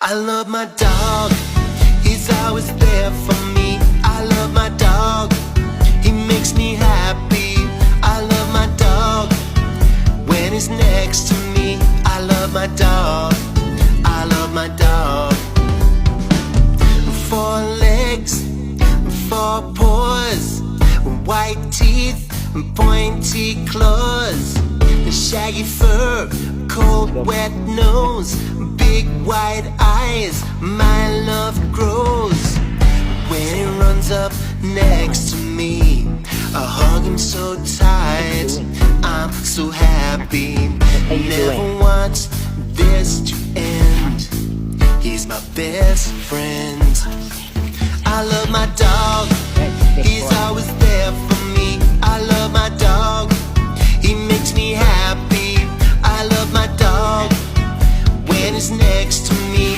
I love my dog, he's always there for me. I love my dog, he makes me happy. I love my dog, when he's next to me. I love my dog, I love my dog. Four legs, four paws, white teeth, pointy claws, shaggy fur, cold wet nose, big wide eyes. My love grows when he runs up next to me. I hug him so tight, I'm so happy. Never want this to end. He's my best friend. I love my dog, he's always there for me.